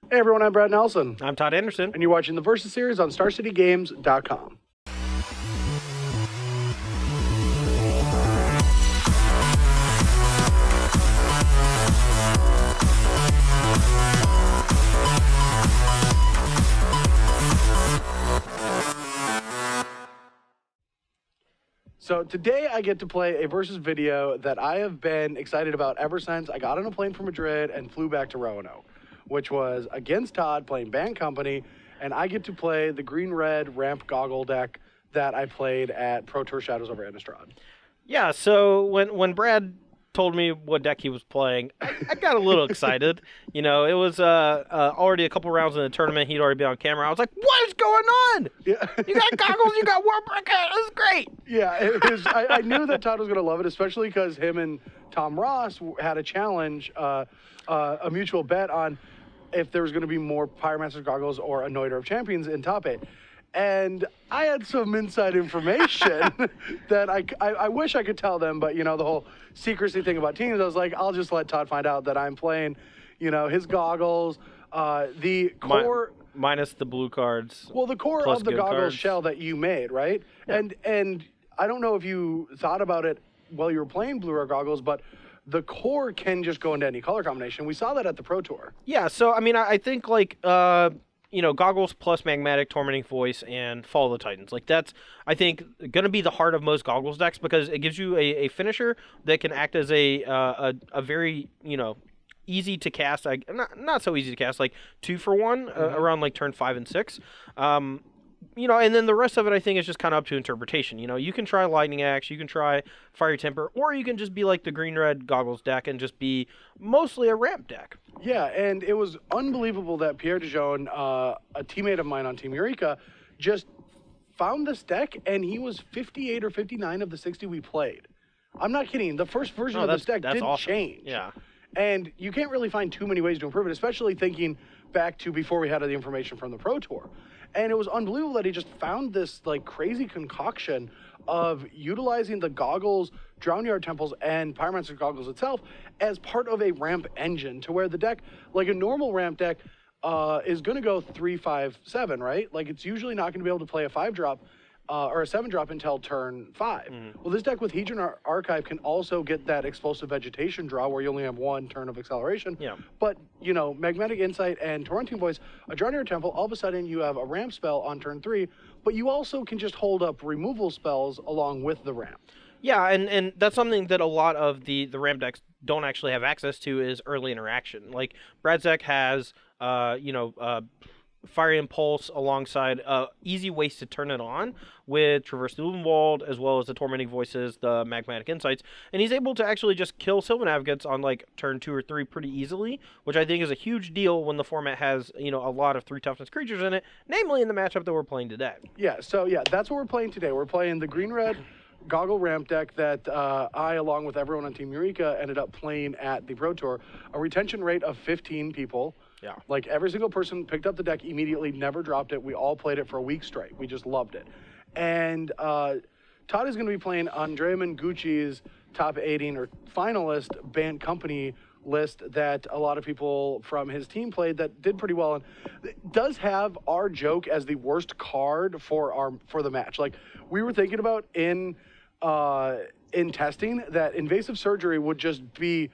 Hey everyone, I'm Brad Nelson. I'm Todd Anderson. And you're watching the Versus series on StarCityGames.com. So today I get to play a Versus video that I have been excited about ever since I got on a plane from Madrid and flew back to Roanoke, which was against Todd playing Bant Company, and I get to play the green-red ramp goggle deck that I played at Pro Tour Shadows over Innistrad. Yeah, so when Brad told me what deck he was playing, I got a little excited. You know, it was already a couple rounds in the tournament. He'd already been on camera. I was like, what is going on? Yeah. You got goggles, you got War Brick. This is great. Yeah, I knew that Todd was going to love it, especially because him and Tom Ross had a challenge, a mutual bet on if there was going to be more Pyromancer's Goggles or Anointer of Champions in top 8. And I had some inside information that I wish I could tell them, but, you know, the whole secrecy thing about teams, I was like, I'll just let Todd find out that I'm playing, you know, his goggles, the core... Minus the blue cards. Well, the core of the goggles cards. shell that you made, right? Yeah. And I don't know if you thought about it while you were playing blue rare goggles, but the core can just go into any color combination. We saw that at the Pro Tour. Yeah, so, I mean, I think, like... you know, goggles plus magmatic, tormenting voice, and Fall of the Titans. Like, that's, I think, going to be the heart of most goggles decks because it gives you a finisher that can act as a very, you know, easy to cast, like, not so easy to cast, like 2-for-1 around like turn 5 and 6. You know, and then the rest of it, I think, is just kind of up to interpretation. You know, you can try Lightning Axe, you can try Fiery Temper, or you can just be like the green-red goggles deck and just be mostly a ramp deck. Yeah, and it was unbelievable that Pierre DeJean, a teammate of mine on Team Eureka, just found this deck, and he was 58 or 59 of the 60 we played. I'm not kidding. The first version of this deck didn't awesome. change. Yeah. And you can't really find too many ways to improve it, especially thinking back to before we had the information from the Pro Tour. And it was unbelievable that he just found this like crazy concoction of utilizing the goggles, Drown Yard Temples, and Pyromancer's Goggles itself as part of a ramp engine to where the deck, like a normal ramp deck, is going to go 3, 5, 7, right? Like it's usually not going to be able to play a 5-drop or a 7-drop until turn 5. Well, this deck with Hedron Archive can also get that explosive vegetation draw where you only have 1 turn of acceleration. Yeah. But, you know, Magnetic Insight and Torrenting Voice, a Drown Yard Temple, all of a sudden you have a ramp spell on turn 3, but you also can just hold up removal spells along with the ramp. Yeah, and that's something that a lot of the ramp decks don't actually have access to is early interaction. Like, Brad's deck has, you know, Fiery Impulse alongside easy ways to turn it on with Traverse the Ulvenwald, as well as the Tormenting Voices, the Magmatic Insights, and he's able to actually just kill Sylvan Advocates on like turn 2 or 3 pretty easily, which I think is a huge deal when the format has, you know, a lot of 3 toughness creatures in it, namely in the matchup that we're playing today. Yeah, so yeah, that's what we're playing today. We're playing the green-red goggle ramp deck that I, along with everyone on Team Eureka, ended up playing at the Pro Tour. A retention rate of 15 people. Yeah. Like every single person picked up the deck immediately, never dropped it. We all played it for a week straight. We just loved it. And Todd is going to be playing Andrea Mengucci's top 18 or finalist Bant Company list that a lot of people from his team played that did pretty well. And it does have our joke as the worst card for the match. Like we were thinking about in testing that invasive surgery would just be,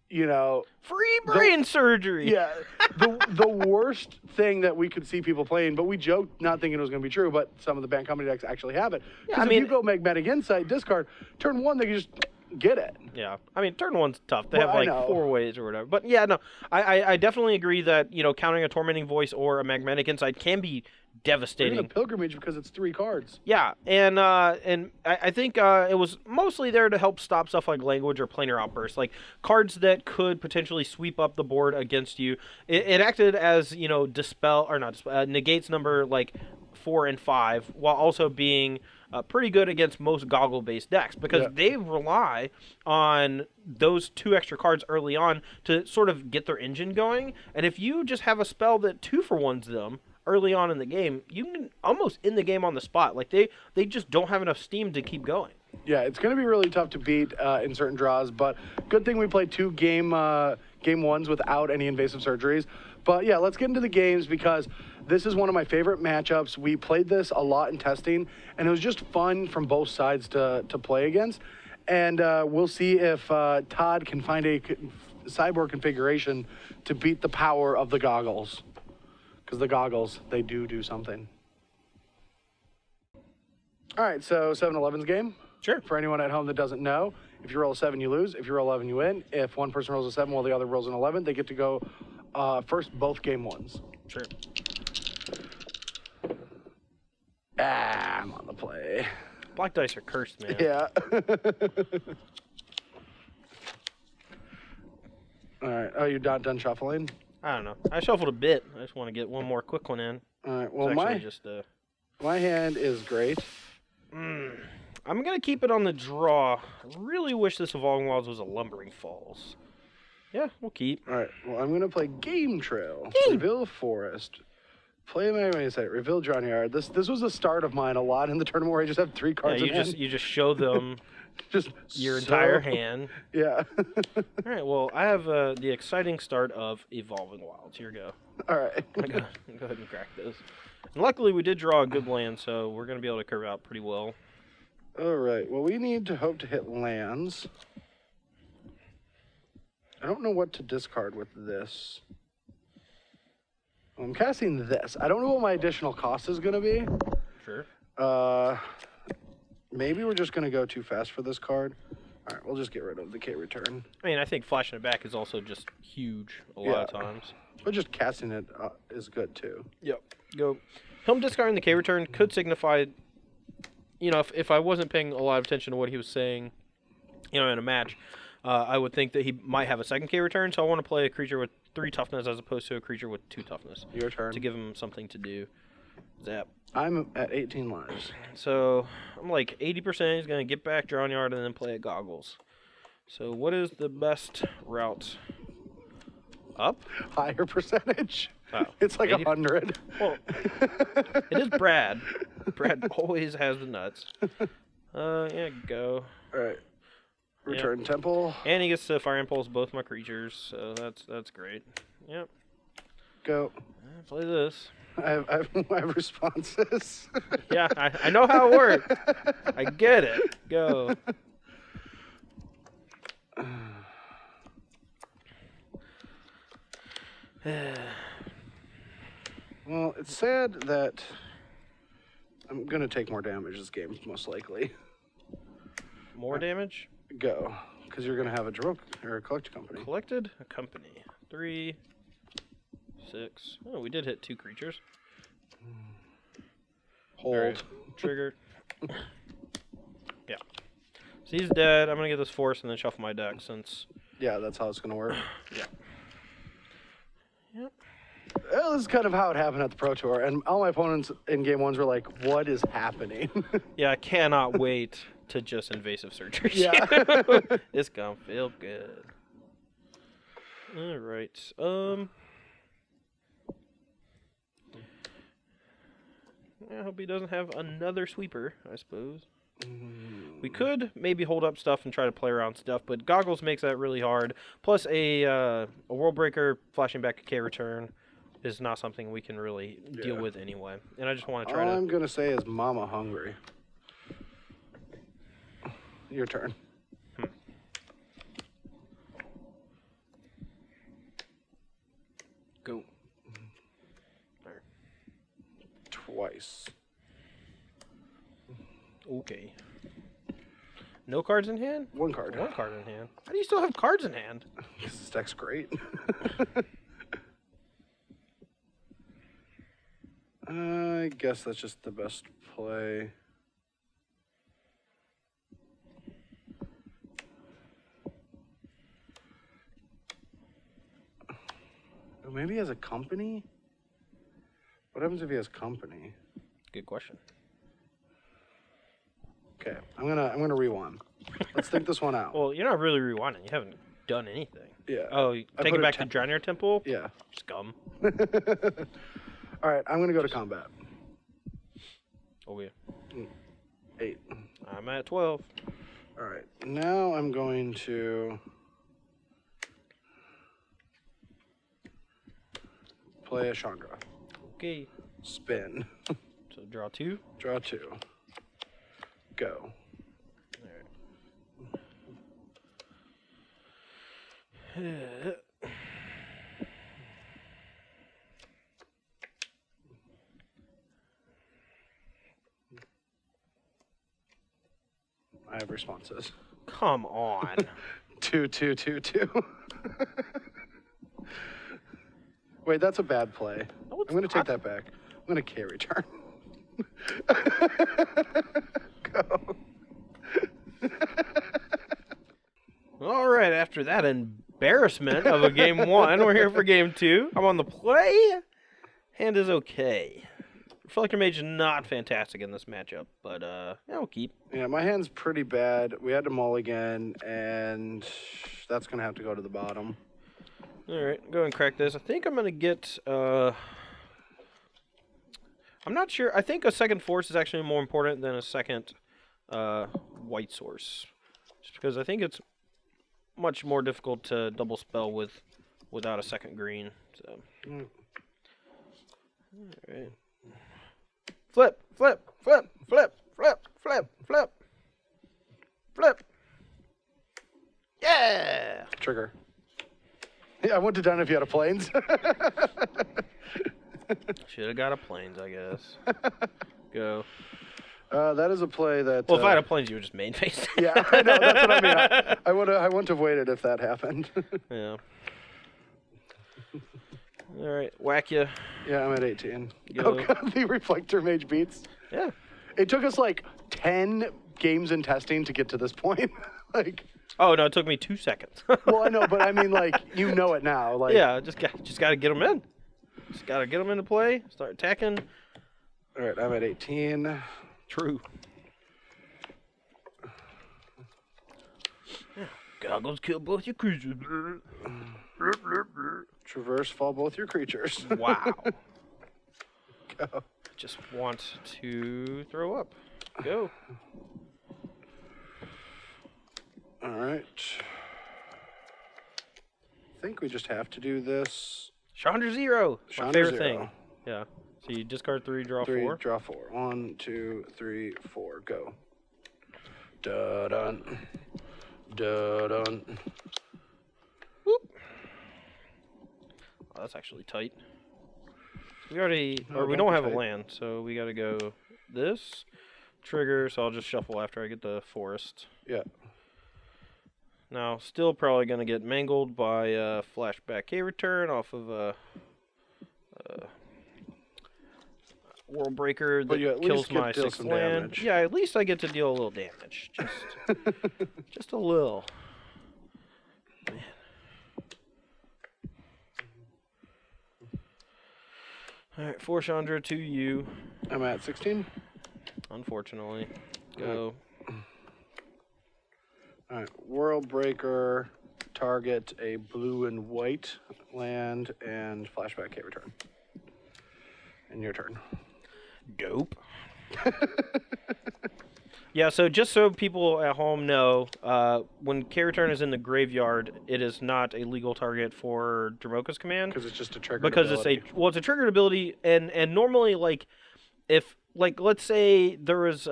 you know, free brain surgery. Yeah, the worst thing that we could see people playing, but we joked not thinking it was going to be true, but some of the Bant Company decks actually have it. Because if you go Magmatic Insight, discard, turn 1, they can just get it. Yeah, I mean, turn 1's tough. They have like 4 ways or whatever. But yeah, no, I definitely agree that, you know, counting a Tormenting Voice or a Magmatic Insight can be devastating. Even a Pilgrimage because it's 3 cards. Yeah, and I think it was mostly there to help stop stuff like Language or Planar Outburst, like cards that could potentially sweep up the board against you. It acted as, you know, negates number like 4 and 5, while also being pretty good against most goggle-based decks because they rely on those 2 extra cards early on to sort of get their engine going. And if you just have a spell that 2-for-1s them early on in the game, you can almost end the game on the spot. Like they just don't have enough steam to keep going. Yeah, it's going to be really tough to beat in certain draws, but good thing we played 2 game 1s without any invasive surgeries. But yeah, let's get into the games because this is one of my favorite matchups. We played this a lot in testing, and it was just fun from both sides to play against. And we'll see if Todd can find a sideboard configuration to beat the power of the goggles. Because the goggles, they do something. All right, so 7-Eleven's game. Sure. For anyone at home that doesn't know, if you roll a 7, you lose. If you roll 11, you win. If one person rolls a 7 while the other rolls an 11, they get to go first both game ones. Sure. I'm on the play. Black dice are cursed, man. Yeah. All right. Oh, you're not done shuffling? I don't know. I shuffled a bit. I just want to get one more quick one in. All right. Well, my hand is great. I'm going to keep it on the draw. I really wish this Evolving Wilds was a Lumbering Falls. Yeah, we'll keep. All right. Well, I'm going to play Game Trail. Reveal Forest. Play my set. Reveal Drawn Yard. This was the start of mine a lot in the tournament where I just have 3 cards in hand. You just show them just your entire hand. Yeah. All right. Well, I have the exciting start of Evolving Wilds. Here we go. All right. Go ahead and crack this. And luckily, we did draw a good land, so we're going to be able to curve out pretty well. All right. Well, we need to hope to hit lands. I don't know what to discard with this. I'm casting this. I don't know what my additional cost is going to be. Sure. Maybe we're just going to go too fast for this card. All right, we'll just get rid of the K return. I mean, I think flashing it back is also just huge a lot of times. But just casting it is good too. Yep. Go. Him discarding the K return could signify, you know, if I wasn't paying a lot of attention to what he was saying, you know, in a match, I would think that he might have a second K return. So I want to play a creature with 3 toughness as opposed to a creature with 2 toughness. Your turn. To give him something to do. Zap. I'm at 18 lives. So I'm like 80%. He's going to get back, draw an yard, and then play at goggles. So what is the best route? Up? Higher percentage. Oh, it's like 100. Well, it is Brad. Brad always has the nuts. Yeah, go. All right. Return Temple. And he gets to Fire Impulse both my creatures, so that's great. Yep. Go. Play this. I have responses. Yeah, I know how it works. I get it. Go. Well, it's sad that I'm going to take more damage this game, most likely. More damage? Go. Because you're going to have a draw or a collect company. Collected a company. 3, 6. Oh, we did hit 2 creatures. Hold. Right. Trigger. Yeah. So he's dead. I'm going to get this force and then shuffle my deck since... Yeah, that's how it's going to work. Yeah. Yep. Well, this is kind of how it happened at the Pro Tour, and all my opponents in game 1s were like, what is happening? Yeah, I cannot wait to just invasive surgery. Yeah. It's gonna feel good. All right. I hope he doesn't have another sweeper, I suppose. We could maybe hold up stuff and try to play around stuff, but Goggles makes that really hard. Plus, a World Breaker flashing back a K return is not something we can really deal with anyway. And I just want to try All I'm going to say is Mama hungry. Your turn. Go. Twice. Okay. No cards in hand? 1 card. 1 card in hand. How do you still have cards in hand? This deck's great. I guess that's just the best play. Oh, maybe he has a company? What happens if he has company? Good question. Okay, I'm gonna rewind. Let's think this one out. Well, you're not really rewinding. You haven't done anything. Yeah. Oh, you take it back to Drownir Temple? Yeah. Scum. All right, I'm gonna go to combat. Oh, yeah. 8. I'm at 12. All right, now I'm going to Play a Chandra. Okay. Spin. So draw 2. Draw 2. Go. Alright. I have responses. Come on. 2, 2, 2, 2. Wait, that's a bad play. No, it's I'm going to take not. that back. I'm going to K return. Go. All right, after that embarrassment of a game 1, we're here for game 2. I'm on the play. Hand is okay. Reflector Mage is not fantastic in this matchup, but yeah, we'll keep. Yeah, my hand's pretty bad. We had to mulligan, and that's going to have to go to the bottom. All right, go and crack this. I think I'm going to get... I'm not sure. I think a second force is actually more important than a second white source. Just because I think it's much more difficult to double spell without a second green. So. All right. Flip, flip, flip, flip, flip, flip, flip, flip. Yeah! Trigger. Yeah, I wouldn't have done it if you had a planes. Should have got a planes, I guess. Go. That is a play that... Well, if I had a planes, you would just main face. Yeah, I know. That's what I mean. I wouldn't have waited if that happened. Yeah. All right, whack you. Yeah, I'm at 18. Go. Oh, God, the Reflector Mage beats. Yeah. It took us like 10 games in testing to get to this point. Like... Oh no, it took me 2 seconds. Well, I know, but I mean, like, you know it now. Like... Yeah, just got to get them in. Just got to get them into play. Start attacking. All right, I'm at 18. True. Goggles kill both your creatures. Traverse, fall both your creatures. Wow. Go. Just want to throw up. Go. All right. I think we just have to do this. Chandra 0. My Chandra favorite 0. thing. Yeah. So you discard 3, draw 3, 4. draw 4. 1, 2, 3, 4. Go. Da-dun. Da-dun. Whoop. Oh, that's actually tight. We already, No, or we don't don't be have a tight. land, so we got to go this. Trigger, so I'll just shuffle after I get the forest. Yeah. Now, still probably going to get mangled by flashback K return off of World Breaker But that you at kills least get my to deal 6th some land. damage. Yeah, at least I get to deal a little damage. Just a little. Man. Alright, 4 Chandra to you. I'm at 16. Unfortunately. Go. All right. World Breaker. Target a blue and white land and flashback K return. And your turn. Dope. Yeah, so just so people at home know, when K return is in the graveyard, it is not a legal target for Dromoka's command. Because it's just a trigger. Because it's a triggered ability, and normally, like, if, like, let's say there is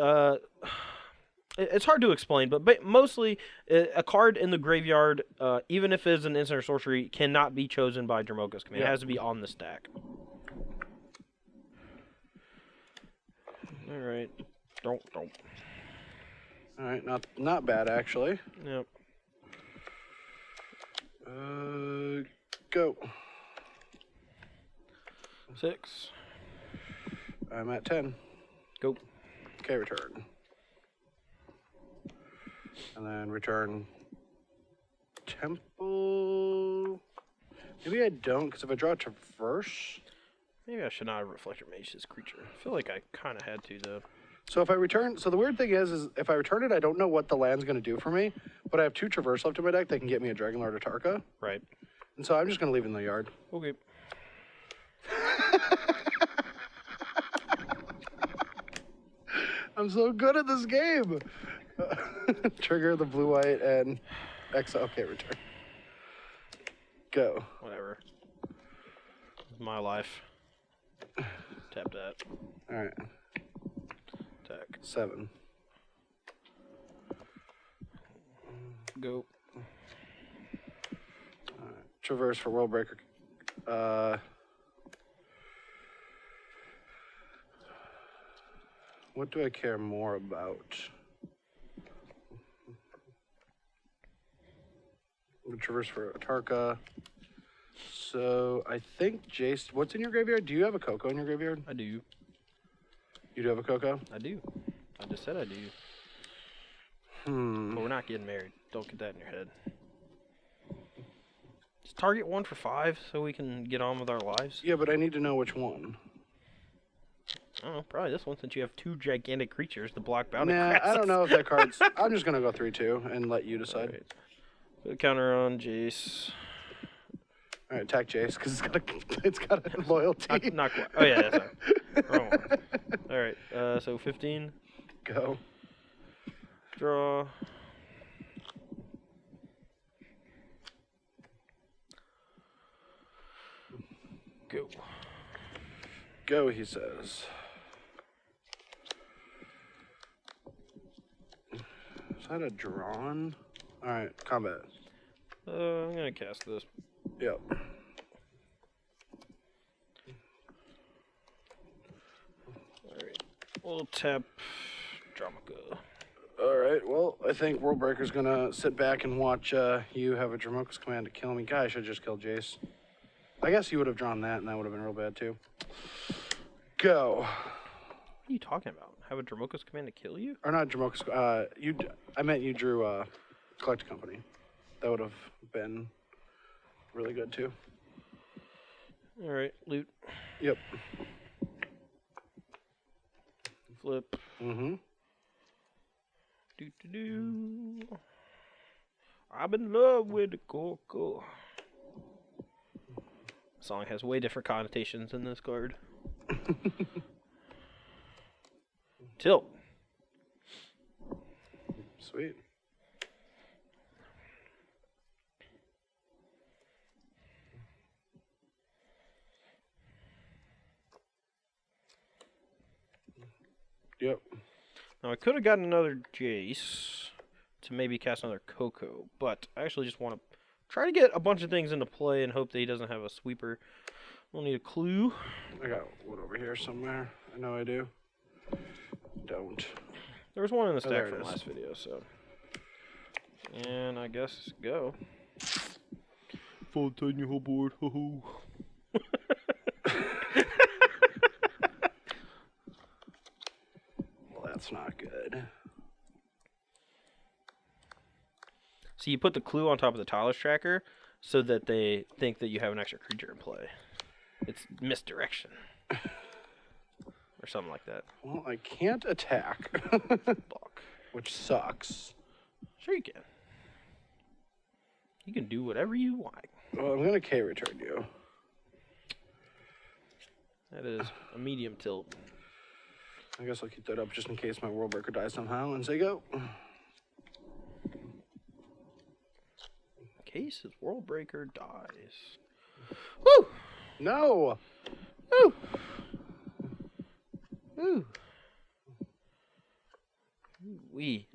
it's hard to explain, but mostly a card in the graveyard, even if it is an instant or sorcery, cannot be chosen by Dromoka's command. Yeah. It has to be on the stack. All right. Don't. All right. Not bad actually. Yep. Go. 6. I'm at 10. Go. K return. And then return Temple. Maybe I don't, because if I draw a Traverse. Maybe I should not have Reflector Mage this creature. I feel like I kind of had to, though. So if I return, so the weird thing is if I return it, I don't know what the land's going to do for me, but I have 2 Traverse left in my deck that can get me a Dragonlord or Tarka. Right. And so I'm just going to leave it in the yard. Okay. I'm so good at this game. Trigger the blue white and exile. Okay, return. Go. Whatever. my life. Tap that. All right. Attack. 7. Go. All right. Traverse for World Breaker. What do I care more about? Traverse for Atarka. So I think Jace. What's in your graveyard? Do you have a Coco in your graveyard? I do. You do have a Coco? I do. I just said I do. But we're not getting married. Don't get that in your head. Just target 1 for 5 so we can get on with our lives. Yeah, but I need to know which one. I don't know, probably this one since you have 2 gigantic creatures to block bounty Nah, crasses. I don't know if that card's. I'm just gonna go 3/2 and let you decide. Right. Put a counter on Jace. All right, attack Jace because it's got a loyalty. Not quite. Oh yeah, that's right. Wrong one. All right. So 15. Go. Draw. Go. Go, he says. Is that a drawn? All right, combat. I'm gonna cast this. Yep. Alright. We'll tap Dramaca. All right, well, I think World Breaker's gonna sit back and watch you have a Dramoka's command to kill me. God, I should just kill Jace. I guess you would have drawn that, and that would have been real bad, too. Go. What are you talking about? Have a Dramoka's command to kill you? Or not Dramoka's, I meant you drew Collect Company. That would have been really good, too. Alright, loot. Yep. Flip. Mm-hmm. Do. I'm in love with the Coco. Song has way different connotations in this card. Tilt. Sweet. Yep. Now I could have gotten another Jace to maybe cast another Coco, but I actually just want to try to get a bunch of things into play and hope that he doesn't have a sweeper. We'll need a clue. I got wood over here somewhere. I know I do. Don't. There was one in the Oh, stack there it from is. last video, so. And I guess go. Full tiny whole board. Ho ho. Well, that's not good. So you put the clue on top of the Tyler's tracker so that they think that you have an extra creature in play. It's misdirection. Or something like that. Well, I can't attack. Block. Which sucks. Sure you can. You can do whatever you like. Well, I'm going to K-return you. That is a medium tilt. I guess I'll keep that up just in case my World Breaker dies somehow and say go. In case his World Breaker dies. Woo! No! Woo! Woo! Wee.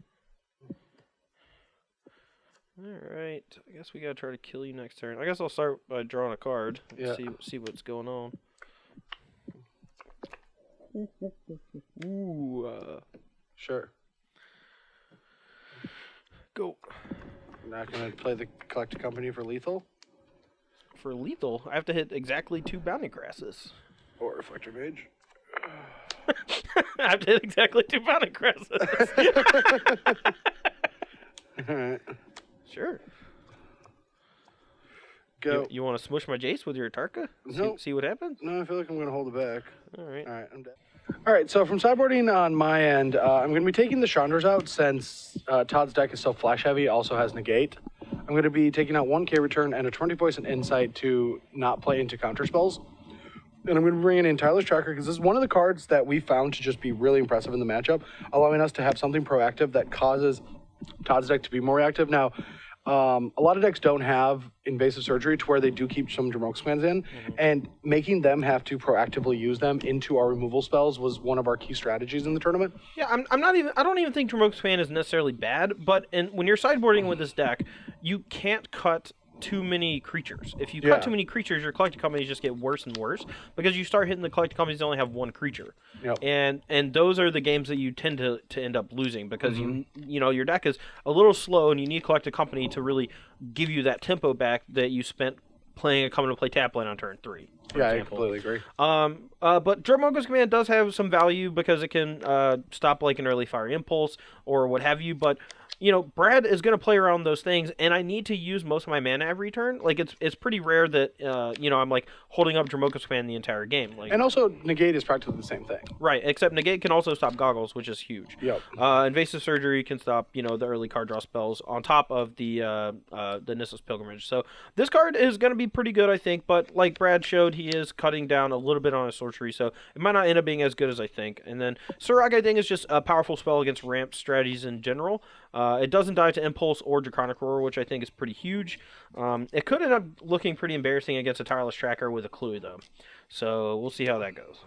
Alright, I guess we gotta try to kill you next turn. I guess I'll start by drawing a card. Yeah. See what's going on. Ooh, Sure. go. Not going to play the Collect Company for lethal? For lethal, I have to hit exactly 2 bounty grasses. Or Reflector Mage? I have to hit exactly 2 bounty grasses. Alright. Sure. Go. You want to smush my Jace with your Tarka? Nope. See what happens? No, I feel like I'm going to hold it back. Alright. Alright, I'm dead. Alright, so from sideboarding on my end, I'm going to be taking the Chandras out since Todd's deck is so flash heavy, also has negate. I'm going to be taking out 1 K-return and a 20 poison insight to not play into counter spells. And I'm going to be bringing in Tyler's Tracker because this is one of the cards that we found to just be really impressive in the matchup, allowing us to have something proactive that causes Todd's deck to be more reactive. Now, A lot of decks don't have invasive surgery to where they do keep some Dromoka commands in, and making them have to proactively use them into our removal spells was one of our key strategies in the tournament. Yeah, I don't even think Dromoka's Command is necessarily bad, but when you're sideboarding with this deck, you can't cut too many creatures. If you cut too many creatures, your collected companies just get worse and worse because you start hitting the collected companies that only have one creature. Yep. And those are the games that you tend to end up losing because you know your deck is a little slow and you need collected company to really give you that tempo back that you spent playing a come to play tap land on turn 3. Yeah, example. I completely agree. But Dromoka's Command does have some value because it can stop like an early fire impulse or what have you, but you know, Brad is going to play around those things, and I need to use most of my mana every turn. Like, it's pretty rare that, you know, I'm, like, holding up Dromoka's Command the entire game. Like, and also, Negate is practically the same thing. Right, except Negate can also stop Goggles, which is huge. Yep. Invasive Surgery can stop, you know, the early card draw spells on top of the Nissa's Pilgrimage. So this card is going to be pretty good, I think, but like Brad showed, he is cutting down a little bit on his sorcery, so it might not end up being as good as I think. And then Surag, I think, is just a powerful spell against ramp strategies in general. It doesn't die to Impulse or Draconic Roar, which I think is pretty huge. It could end up looking pretty embarrassing against a Tireless Tracker with a Clue, though. So we'll see how that goes.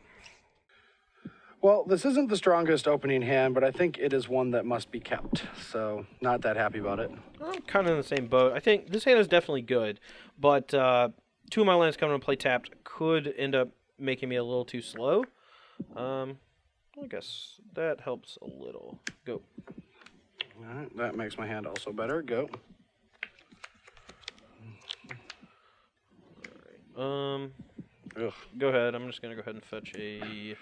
Well, this isn't the strongest opening hand, but I think it is one that must be kept. So not that happy about it. I'm kind of in the same boat. I think this hand is definitely good, but 2 of my lands coming to play tapped could end up making me a little too slow. I guess that helps a little. Go. All right, that makes my hand also better. Go. All right. Go ahead. I'm just gonna go ahead and fetch a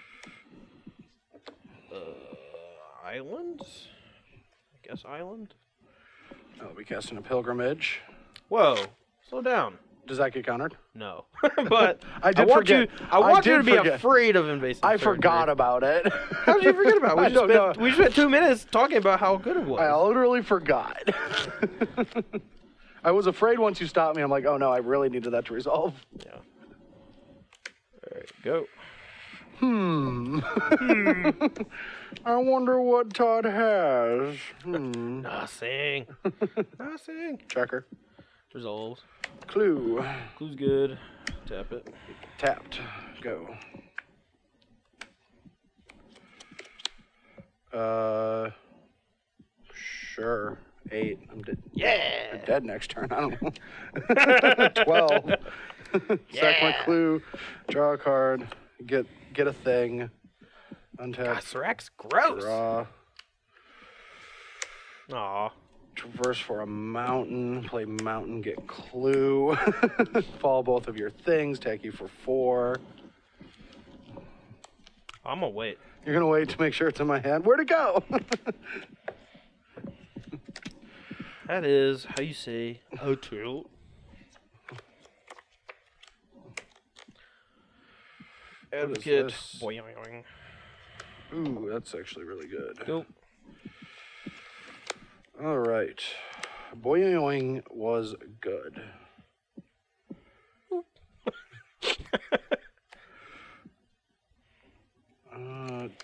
island. I guess island. I'll be casting a Pilgrimage. Whoa! Slow down. Does that get countered? No, but I did want forget. I want you to be forget. afraid of invasive I surgery. forgot about it. How did you forget about it? I don't know. We just spent 2 minutes talking about how good it was. I literally forgot. I was afraid once you stopped me. I'm like, oh no, I really needed that to resolve. Yeah. All right, go. I wonder what Todd has. Nothing. Nothing. Checker. Resolves. Clue. Clue's good. Tap it. Tapped. Go. Sure. 8. I'm dead. Yeah. I'm dead next turn. I don't know. 12. Sack my clue. Draw a card. Get a thing. Untap. God, Sirak's gross. Draw. Aw. Traverse for a mountain. Play mountain. Get clue. Fall both of your things. Take you for 4. I'm gonna wait. You're gonna wait to make sure it's in my hand. Where'd it go? That is how you say how to. What is Get this? boing. Ooh, that's actually really good. Go. All right. Boing was good.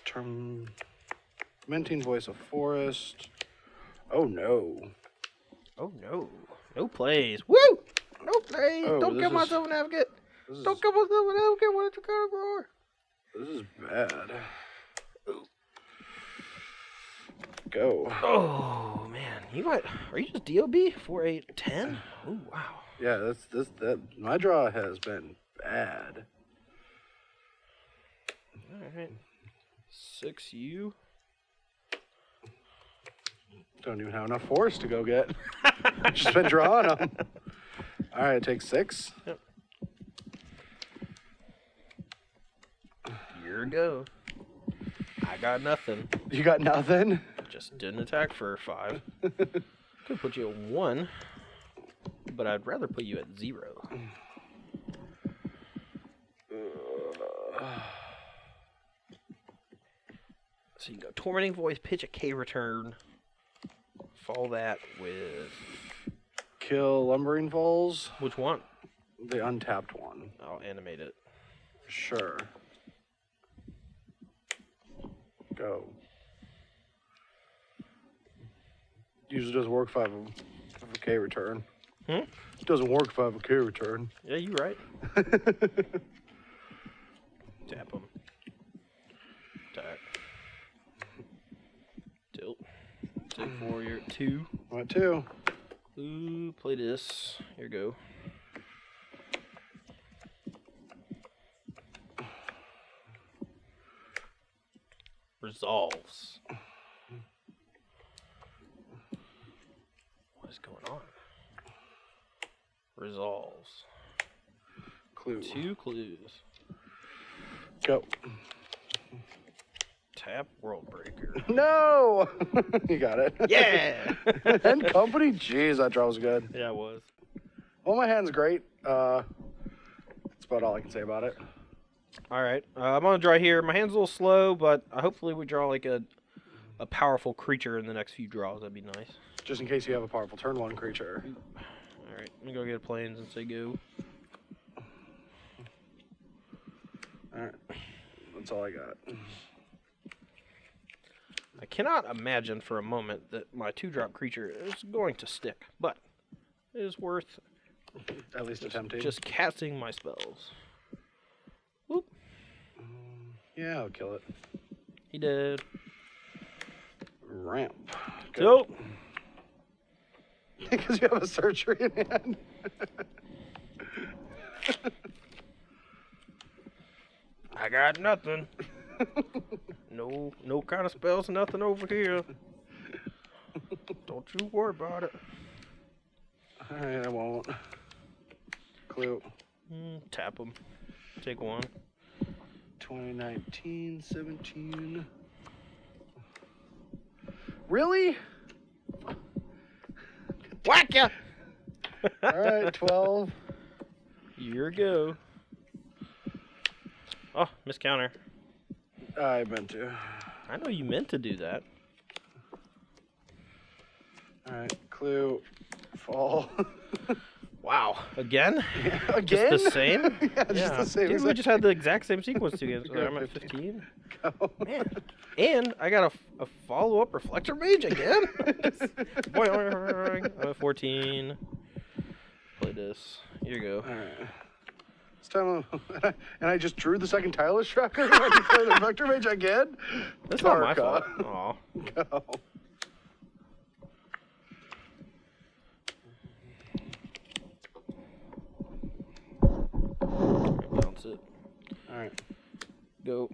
Tormenting Voice of Forest. Oh no. Oh no. No plays. Woo! No plays. Oh, Don't this kill is- myself an advocate. This Don't is, kill myself an advocate with a Draconic Roar. this is bad. Go. Oh man, are you just DOB 4, 8, 10? Oh wow. Yeah, that my draw has been bad. All right. 6U. Don't even have enough forest to go get. Just been drawing them. All right, take 6. Yep. Here we go. I got nothing. You got nothing? Just didn't attack for 5. Could put you at 1, but I'd rather put you at 0. So you can go Tormenting Voice, pitch a K return. Follow that with Kill Lumbering Falls. which one? The untapped one. I'll animate it. Sure. Go. Usually does work 5 of them. K return. Hmm? It doesn't work if I have a K return. Yeah, you right. Tap him. Tap. Tilt. Take 4, you're 2. What 2? Ooh, play this. Here you go. Resolves. What is going on? Resolves. Clue. 2 clues. Go. Tap World Breaker. No! You got it. Yeah! And company? Jeez, that draw was good. Yeah, it was. Well, my hand's great. That's about all I can say about it. All right. I'm going to draw here. My hand's a little slow, but hopefully we draw like a powerful creature in the next few draws. That'd be nice. Just in case you have a powerful turn 1 creature. All right. Let me go get a planes and say go. All right. That's all I got. I cannot imagine for a moment that my 2-drop creature is going to stick, but it is worth At least attempting. just casting my spells. Whoop. Yeah, I'll kill it. He did. Ramp. So, Because you have a surgery in hand. I got nothing. No kind of spells, nothing over here. Don't you worry about it. Alright, I won't. Clue. Tap him. Take 1. 2019, 17. Really? Whack ya! Alright, 12. Here we go. Oh, miscounter. I meant to. I know you meant to do that. Alright, clue. Fall. Wow. Again? Yeah, again? Just the same? Yeah, just the same. Dude, we just had the exact same sequence together. So Go I'm at 15. 15. Go. Man. And I got a follow-up Reflector Mage again? Boy, I'm at 14. Play this. Here you go. Alright. This time, and I just drew the second tireless tracker and I play the Vector Mage again? That's not my Tarka. fault. Aw. Go. Bounce it. Alright. Go.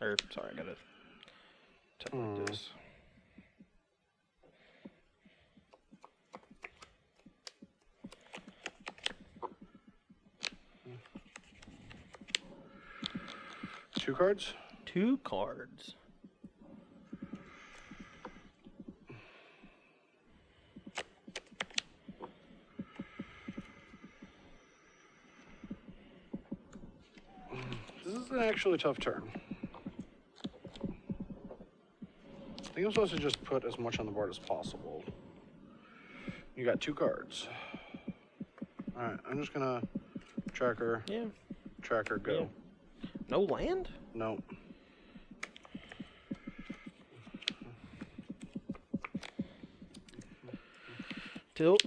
Or, sorry, I gotta tap like this. Two cards? 2 cards. This is an actually tough turn. I think I'm supposed to just put as much on the board as possible. You got 2 cards. Alright, I'm just gonna tracker, Yeah. tracker, go. Yeah. No land? No. Tilt.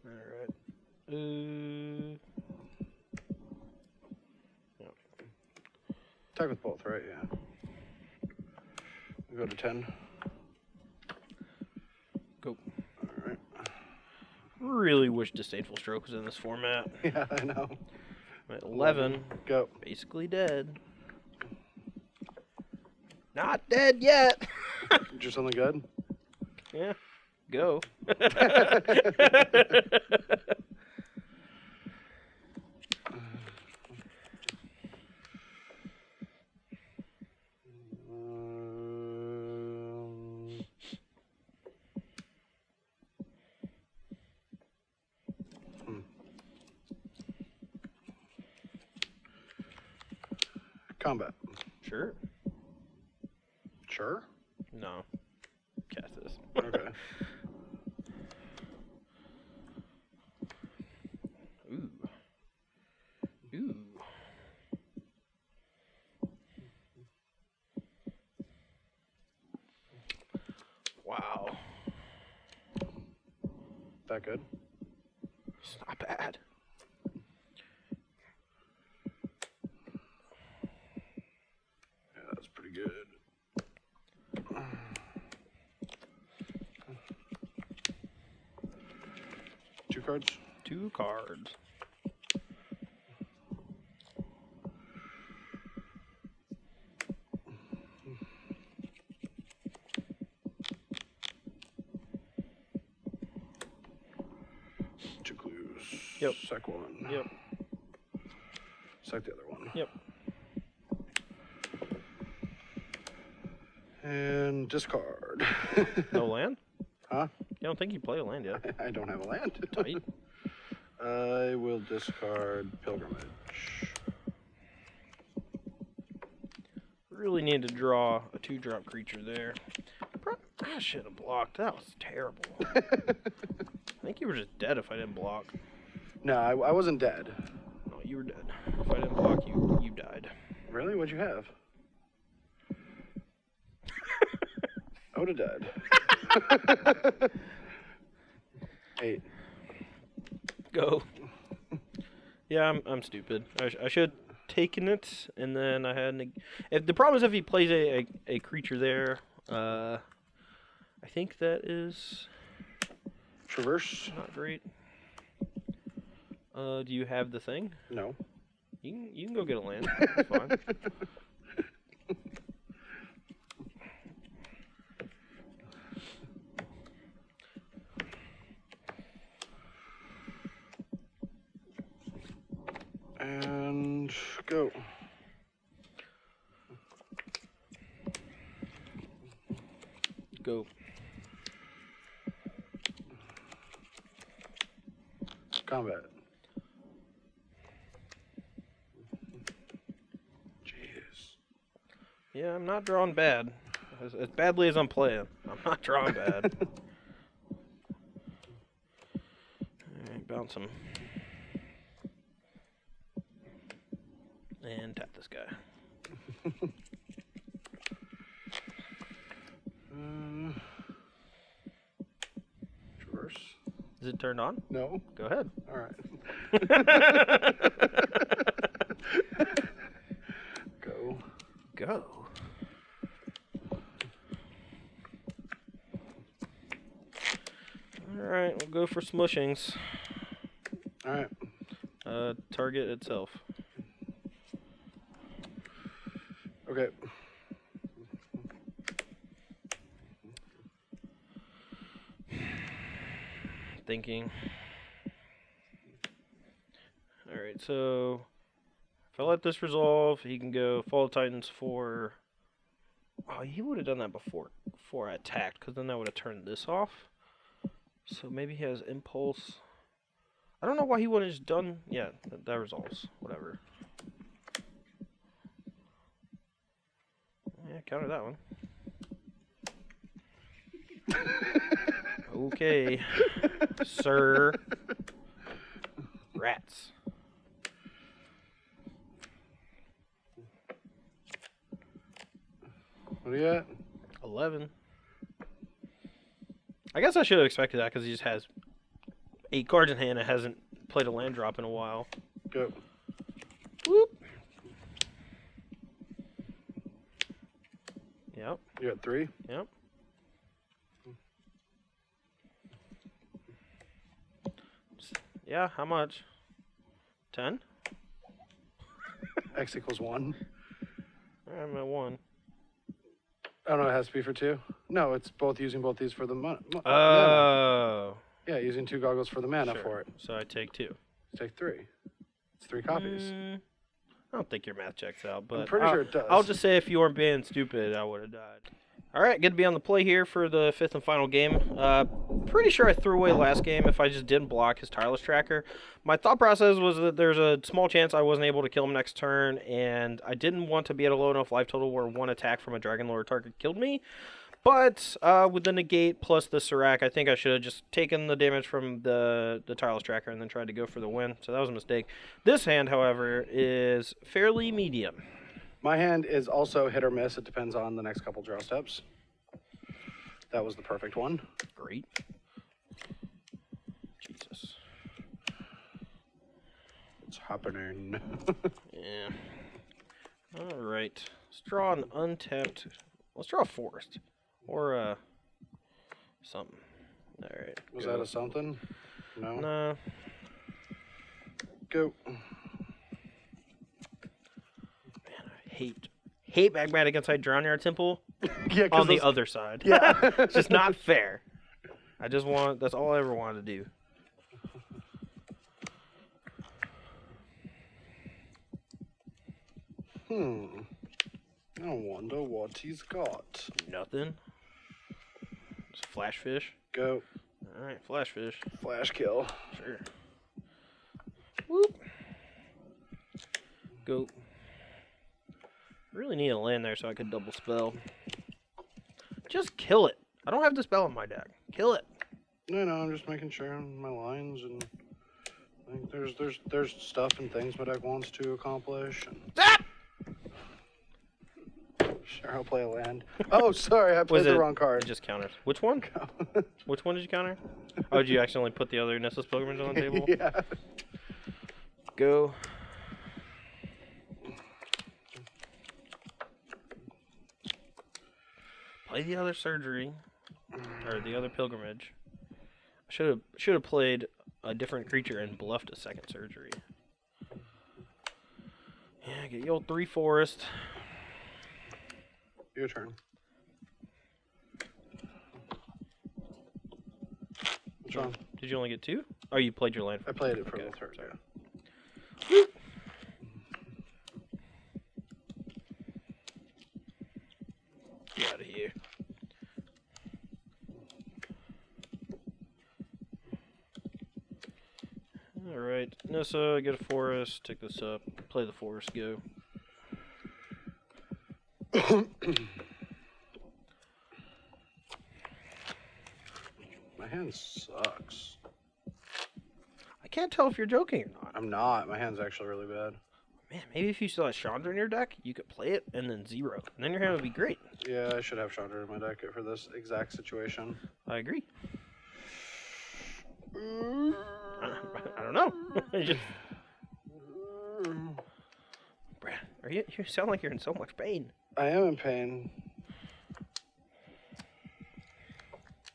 Alright. Yep. Attack with both, right? Yeah. We go to 10. Go. Alright. Really wish Disdainful Stroke was in this format. Yeah, I know. I'm at 11. Go. Basically dead. Not dead yet. Do something good? Yeah. Go. Combat. Sure. Sure? No. Cast this. Okay. Ooh. Ooh. that good. It's not bad. Yeah, that's pretty good. 2 cards. 2 cards. Yep. Sec 1. Yep. Sec the other one. Yep. And discard. No land? Huh? You don't think you play a land yet? I don't have a land. Tight. I will discard Pilgrimage. Really need to draw a 2-drop creature there. I should have blocked. That was terrible. I think you were just dead if I didn't block. No, I wasn't dead. No, you were dead. If I didn't block, you died. Really? What'd you have? I would have died. 8. Go. Yeah, I'm stupid. I should have taken it, and then I had... If the problem is if he plays a creature there, I think that is... Traverse? Not great. Do you have the thing? No. You can go get a land. That's fine. And go. Go. Combat. Jeez. Yeah, I'm not drawing bad. As badly as I'm playing, I'm not drawing bad. Alright, bounce him. And tap this guy. Traverse. Is it turned on? No. Go ahead. All right. Go. Go. Alright, we'll go for smushings. All right. Target itself. Okay. Thinking. Alright, so if I let this resolve, he can go Fall Titans for... Oh, he would have done that before I attacked, because then that would have turned this off. So maybe he has Impulse. I don't know why he wouldn't have just done... Yeah, that resolves. Whatever. Yeah, counter that one. Okay. Sir. Rats. What are you at? 11. I guess I should have expected that because he just has 8 cards in hand and hasn't played a land drop in a while. Go. Whoop. Yep. You got 3? Yep. Yeah, how much? 10? X equals 1. I'm at 1. Oh, no, it has to be for 2? No, it's using both these for the mana. Oh. Yeah, using 2 goggles for the mana Sure. for it. So I take 2. Take 3. It's 3 copies. I don't think your math checks out, but I'm pretty sure it does. I'll just say if you weren't being stupid, I would have died. All right, good to be on the play here for the 5th and final game. Pretty sure I threw away last game if I just didn't block his Tireless Tracker. My thought process was that there's a small chance I wasn't able to kill him next turn, and I didn't want to be at a low enough life total where one attack from a Dragon Lord target killed me. But with the negate plus the Serac, I think I should have just taken the damage from the Tireless Tracker and then tried to go for the win. So that was a mistake. This hand, however, is fairly medium. My hand is also hit or miss. It depends on the next couple draw steps. That was the perfect one. Great. happening. Yeah. All right. Let's draw an untapped. Let's draw a forest or something. All right. Was that a something? No. No. Go. Man, I hate Magmatic inside Drowneyard Temple. Yeah, on the other side. Yeah. It's just not fair. That's all I ever wanted to do. I wonder what he's got. Nothing. Just flash fish. Go. Alright, flash fish. Flash kill. Sure. Whoop. Go. Really need a land there so I could double spell. Just kill it. I don't have the spell in my deck. Kill it. No, I'm just making sure on my lines, and I think there's stuff and things my deck wants to accomplish. And... Stop! Sure, I'll play a land. Oh, sorry, I played the wrong card. It just counters. Which one? Which one did you counter? Oh, did you accidentally put the other Nessus Pilgrimage on the table? Yeah. Go. Play the other surgery, or the other pilgrimage. I should have played a different creature and bluffed a second surgery. Yeah, get the old 3 forest. Your turn. What's wrong? Did you only get 2? Oh, you played your land. I played it for okay, the third. sorry. Yeah. Get out of here. Alright, Nissa, get a forest, take this up, play the forest, go. My hand sucks. I can't tell if you're joking or not. I'm not. My hand's actually really bad. Man, maybe if you still had Chandra in your deck, you could play it and then 0. And then your hand would be great. Yeah, I should have Chandra in my deck for this exact situation. I agree. I don't know. Brad, you sound like you're in so much pain. I am in pain.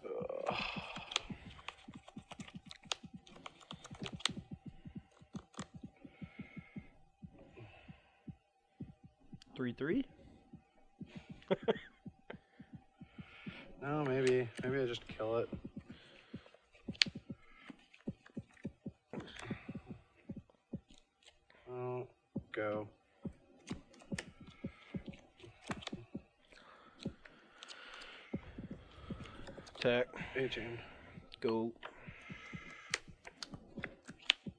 Ugh. 3/3? No, maybe I just kill it. Oh, go. Attack. 18. Go.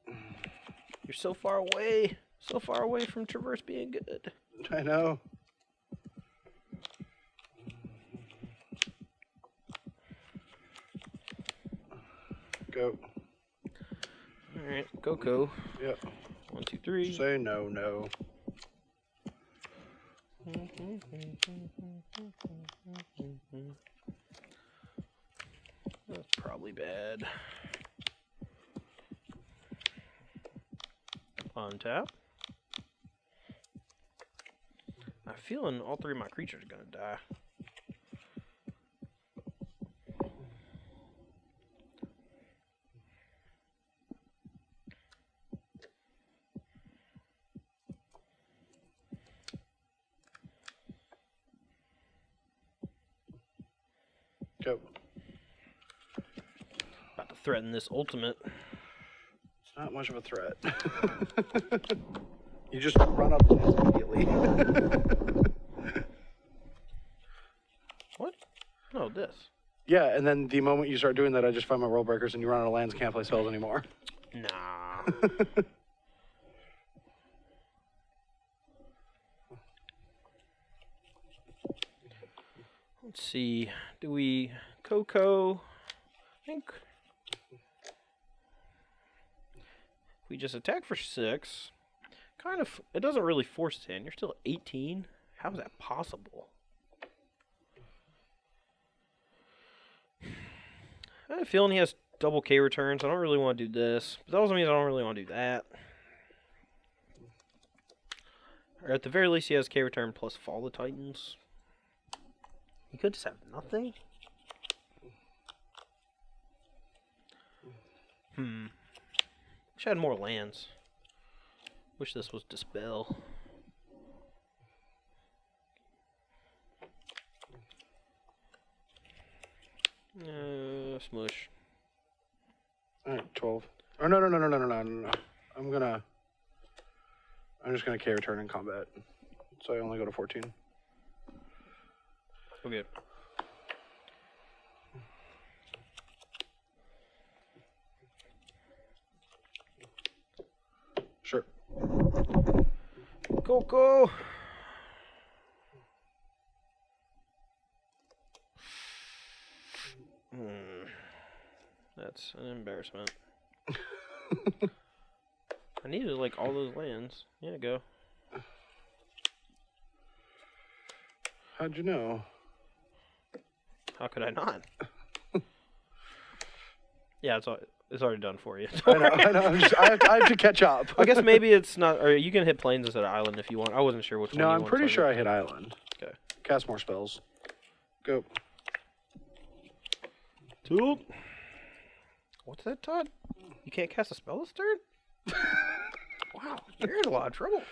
You're so far away. So far away from Traverse being good. I know. Go. Alright, go. Yep. 1, 2, 3. Say no. That's probably bad. Untap. I'm feeling all 3 of my creatures are gonna die. Go. About to threaten this ultimate. It's not much of a threat. You just run up lands immediately. What? No, this. Yeah, and then the moment you start doing that, I just find my world breakers and you run out of lands, can't play spells anymore. Nah. Let's see. Do we Coco? I think if we just attack for 6, kind of, it doesn't really force 10. You're still at 18. How is that possible? I have a feeling he has double K returns. I don't really want to do this, but that also means I don't really want to do that. Or at the very least, he has K-Return plus Fall the Titans. He could just have nothing. Wish I had more lands. Wish this was Dispel. Smush. Alright, 12. Or no. I'm just gonna K-Return in combat. So I only go to 14. Okay. Sure. Go. That's an embarrassment. I needed like all those lands. Yeah, go. How'd you know? How could I not? Yeah, it's already done for you. I know. I have to catch up. I guess maybe it's not. Or you can hit planes instead of island if you want. I wasn't sure which one. No, you I'm want pretty to sure I hit island. Okay. Cast more spells. Go. Two. What's that, Todd? You can't cast a spell this turn? Wow, you're in a lot of trouble.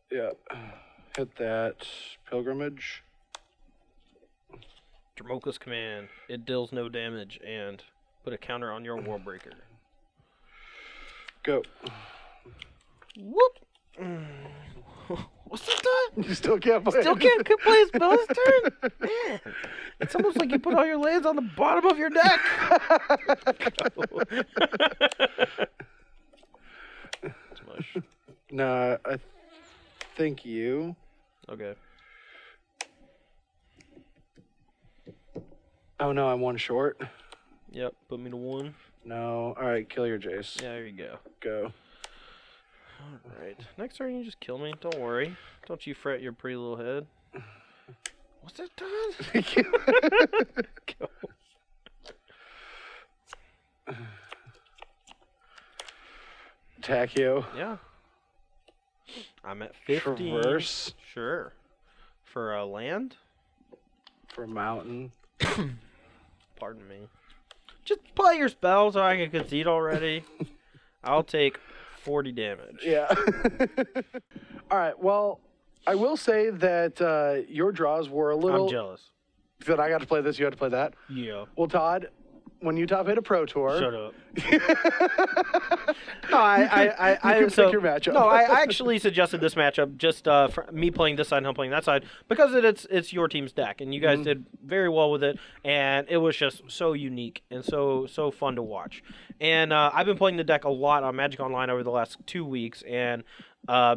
Yeah. Hit that. Pilgrimage. Dramoka's command. It deals no damage and put a counter on your Warbreaker. Go. Whoop! What's that, Todd? You still can't play. Still can't play a spell this turn? Man, it's almost like you put all your lands on the bottom of your deck. Smush. Nah, I think you. Okay. Oh no, I'm one short. Yep, put me to 1. No. Alright, kill your Jace. Yeah, there you go. Go. Alright. Next turn, you just kill me. Don't worry. Don't you fret your pretty little head. What's that, Todd? Go. Attack you. Yeah. I'm at 50. Traverse. Sure. For a land? For a mountain. Pardon me. Just play your spell so I can concede already. I'll take 40 damage. Yeah. All right. Well, I will say that your draws were a little. I'm jealous. That I got to play this, you had to play that. Yeah. Well, Todd, when you top hit a pro tour. Shut up. No, I can pick your matchup. No, I actually suggested this matchup just for me playing this side and him playing that side because it's your team's deck and you guys did very well with it and it was just so unique and so fun to watch. And I've been playing the deck a lot on Magic Online over the last 2 weeks and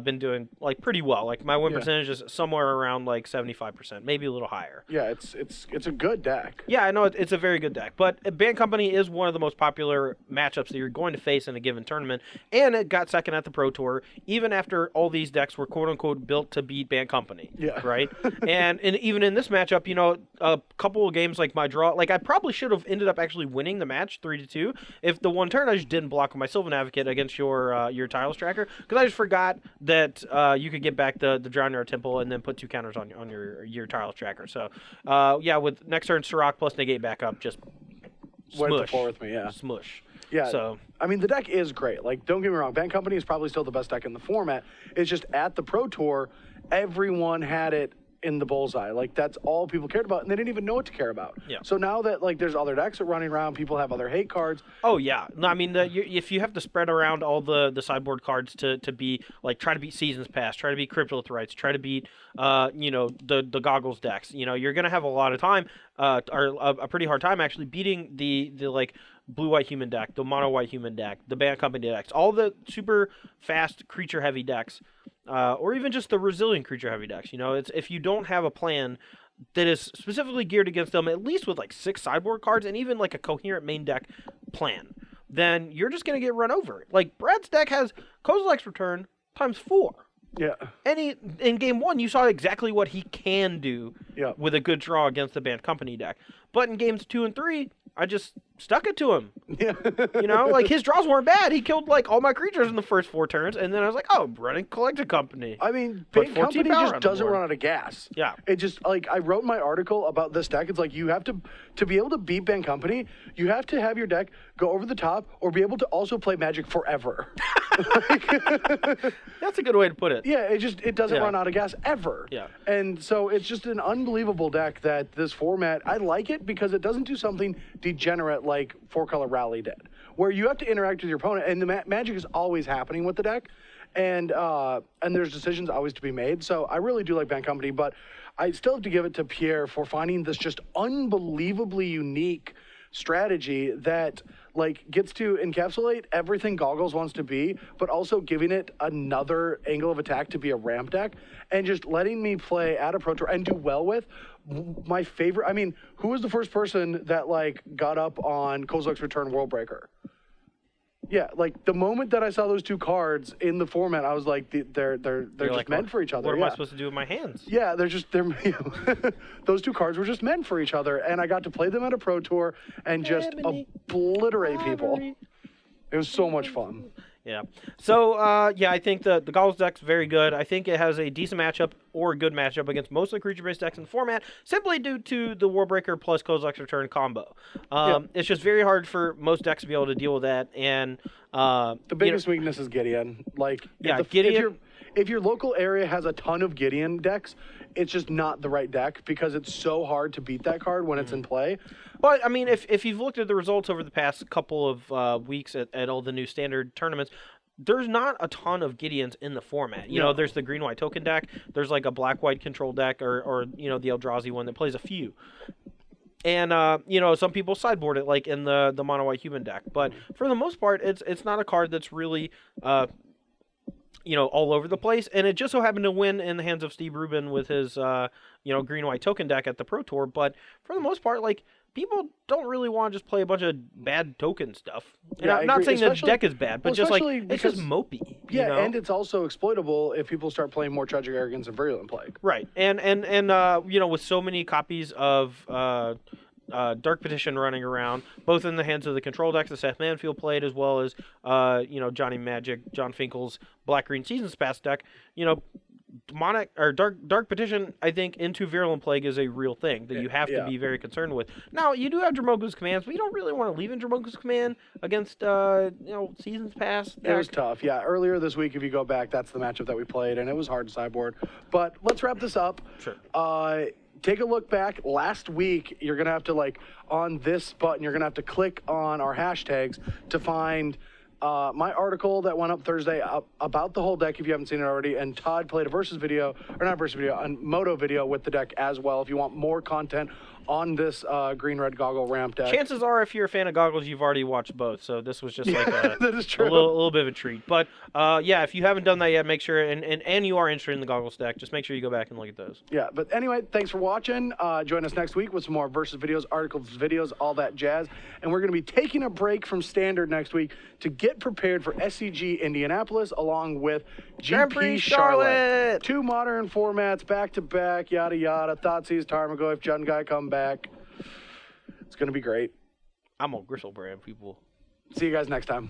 been doing like pretty well. Like my win percentage is somewhere around like 75%, maybe a little higher. Yeah, it's a good deck. Yeah, I know it's a very good deck, but Bant Company is one of the most popular matchups that you're going to face in a given tournament, and it got second at the Pro Tour, even after all these decks were quote-unquote built to beat Bant Company, right? and even in this matchup, you know, a couple of games like my draw, like I probably should have ended up actually winning the match 3-2 if the one turn I just didn't block with my Sylvan Advocate against your Tiles Tracker, because I just forgot that you could get back the Drowned Temple and then put 2 counters on your Tiles Tracker. So, yeah, with next turn Sirach plus negate back up, just Went smush. to 4 with me, yeah. Smush. Yeah. So, I mean, the deck is great. Like, don't get me wrong, Bant Company is probably still the best deck in the format. It's just at the Pro Tour, everyone had it in the bullseye. Like, that's all people cared about, and they didn't even know what to care about. Yeah. So now that, like, there's other decks that are running around, people have other hate cards. oh yeah, no, I mean if you have to spread around all the sideboard cards to be like try to beat Seasons Past, try to beat Cryptolithrites, try to beat you know the goggles decks, you know you're gonna have a lot of time or a pretty hard time actually beating the like blue-white human deck, the mono-white human deck, the Bant Company decks, all the super fast creature-heavy decks, or even just the resilient creature-heavy decks. You know, it's if you don't have a plan that is specifically geared against them, at least with like 6 sideboard cards and even like a coherent main deck plan, then you're just going to get run over. Like Brad's deck has Kozilek's Return times 4. Yeah. And in game 1, you saw exactly what he can do with a good draw against the Bant Company deck. But in games 2 and 3, I just stuck it to him. Yeah. You know, like his draws weren't bad. He killed like all my creatures in the first 4 turns, and then I was like, oh, running Collected Company. I mean, Put Bant 14 Company power just on the doesn't board. run out of gas. Yeah. It just, like, I wrote my article about this deck. It's like, you have to be able to beat Bant Company, you have to have your deck go over the top or be able to also play Magic forever. That's a good way to put it. Yeah, it doesn't Yeah. run out of gas ever. Yeah. And so it's just an unbelievable deck that this format, I like it because it doesn't do something degenerate like 4-color Rally did, where you have to interact with your opponent, and the magic is always happening with the deck, and there's decisions always to be made. So I really do like Bant Company, but I still have to give it to Pierre for finding this just unbelievably unique strategy that like gets to encapsulate everything Goggles wants to be, but also giving it another angle of attack to be a ramp deck, and just letting me play at a Pro Tour and do well with my favorite. I mean, who was the first person that like got up on Kozilek's Return Worldbreaker? Yeah, like the moment that I saw those 2 cards in the format, I was like, they're just like, meant for each other. What am yeah. I supposed to do with my hands? Yeah, those 2 cards were just meant for each other, and I got to play them at a Pro Tour and just obliterate people. It was so much fun. Yeah. So, yeah, I think the Goggles deck's very good. I think it has a decent matchup or a good matchup against most of the creature-based decks in the format, simply due to the Warbreaker plus Kozilek's Return combo. It's just very hard for most decks to be able to deal with that. And the biggest weakness is Gideon. Like, Gideon. If your local area has a ton of Gideon decks, it's just not the right deck because it's so hard to beat that card when it's in play. But, I mean, if you've looked at the results over the past couple of weeks at all the new standard tournaments, there's not a ton of Gideons in the format. You know, there's the green-white token deck. There's like a black-white control deck or the Eldrazi one that plays a few. And, some people sideboard it like in the mono-white human deck. But for the most part, it's not a card that's really... all over the place, and it just so happened to win in the hands of Steve Rubin with his, green-white token deck at the Pro Tour, but for the most part, like, people don't really want to just play a bunch of bad token stuff. And Yeah, I'm not saying the especially- deck is bad, but well, just, like, especially it's just because- mopey. Yeah, you know? and it's also exploitable if people start playing more Tragic Arrogance and Virulent Plague. Right, and with so many copies of... Dark Petition running around, both in the hands of the control decks that Seth Manfield played, as well as, Johnny Magic, John Finkel's Black-Green Seasons Pass deck. Demonic or Dark Petition, I think, into Virulent Plague is a real thing that you have to be very concerned with. Now, you do have Dromogo's Commands, but you don't really want to leave in Dromogo's Command against, Seasons Pass deck. It was tough. Yeah, earlier this week, if you go back, that's the matchup that we played, and it was hard to sideboard. But let's wrap this up. Sure. Take a look back. Last week, you're going to have to, on this button, you're going to have to click on our hashtags to find my article that went up Thursday about the whole deck, if you haven't seen it already, and Todd played a versus video, or not versus video, a Moto video with the deck as well, if you want more content on this green-red goggle ramp deck. Chances are, if you're a fan of Goggles, you've already watched both, so this was just like that is true. a little bit of a treat. But, if you haven't done that yet, make sure, and you are interested in the Goggles deck, just make sure you go back and look at those. Yeah, but anyway, thanks for watching. Join us next week with some more versus videos, articles, videos, all that jazz. And we're going to be taking a break from Standard next week to get prepared for SCG Indianapolis, along with Grand Prix GP Charlotte. Charlotte. 2 modern formats, back-to-back, yada, yada. Thoughtseize, Tarmogoyf, Jun Guy come back. It's going to be great. I'm on Gristlebrand, people. See you guys next time.